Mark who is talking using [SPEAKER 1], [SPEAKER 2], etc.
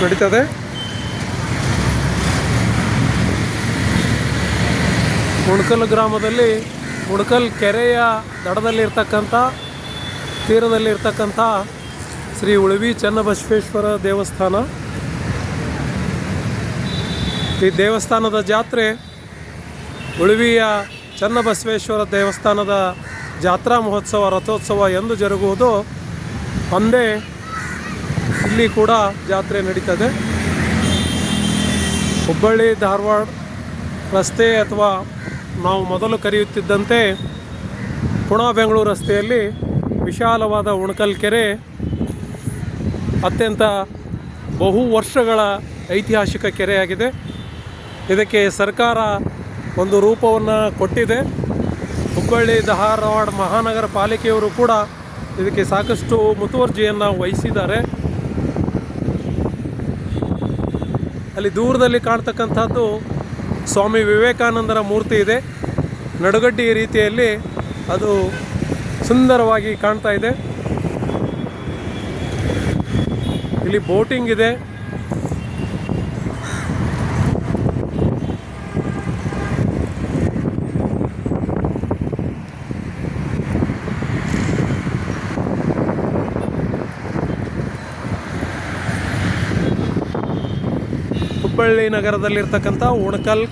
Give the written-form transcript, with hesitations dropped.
[SPEAKER 1] ನಡೀತದೆ. ಉಣಕಲ್ ಗ್ರಾಮದಲ್ಲಿ ಉಣಕಲ್ ಕೆರೆಯ ದಡದಲ್ಲಿರ್ತಕ್ಕಂಥ ತೀರದಲ್ಲಿರ್ತಕ್ಕಂಥ ಶ್ರೀ ಉಳವಿ ಚನ್ನಬಸವೇಶ್ವರ ದೇವಸ್ಥಾನ. ಈ ದೇವಸ್ಥಾನದ ಜಾತ್ರೆ ಉಳವಿಯ ಚನ್ನಬಸವೇಶ್ವರ ದೇವಸ್ಥಾನದ ಜಾತ್ರಾ ಮಹೋತ್ಸವ ರಥೋತ್ಸವ ಎಂದು ಜರುಗುವುದು ಒಂದೇ ಇಲ್ಲಿ ಕೂಡ ಜಾತ್ರೆ ನಡೀತದೆ. ಹುಬ್ಬಳ್ಳಿ ಧಾರವಾಡ ರಸ್ತೆ ಅಥವಾ ನಾವು ಮೊದಲು ಕರೆಯುತ್ತಿದ್ದಂತೆ ಪುಣಾ ಬೆಂಗಳೂರು ರಸ್ತೆಯಲ್ಲಿ ವಿಶಾಲವಾದ ಉಣಕಲ್ ಕೆರೆ ಅತ್ಯಂತ ಬಹು ವರ್ಷಗಳ ಐತಿಹಾಸಿಕ ಕೆರೆಯಾಗಿದೆ. ಇದಕ್ಕೆ ಸರ್ಕಾರ ಒಂದು ರೂಪವನ್ನು ಕೊಟ್ಟಿದೆ. ಹುಬ್ಬಳ್ಳಿ ಧಾರವಾಡ ಮಹಾನಗರ ಪಾಲಿಕೆಯವರು ಕೂಡ ಇದಕ್ಕೆ ಸಾಕಷ್ಟು ಮುತುವರ್ಜಿಯನ್ನು ವಹಿಸಿದ್ದಾರೆ. ಅಲ್ಲಿ ದೂರದಲ್ಲಿ ಕಾಣ್ತಕ್ಕಂಥದ್ದು ಸ್ವಾಮಿ ವಿವೇಕಾನಂದರ ಮೂರ್ತಿ ಇದೆ. ನಡುಗಡ್ಡಿ ರೀತಿಯಲ್ಲಿ ಅದು ಸುಂದರವಾಗಿ ಕಾಣ್ತಾ ಇದೆ. ಇಲ್ಲಿ ಬೋಟಿಂಗ್ ಇದೆ. ಹುಬ್ಬಳ್ಳಿ ನಗರದಲ್ಲಿರ್ತಕ್ಕಂಥ ಉಣಕಲ್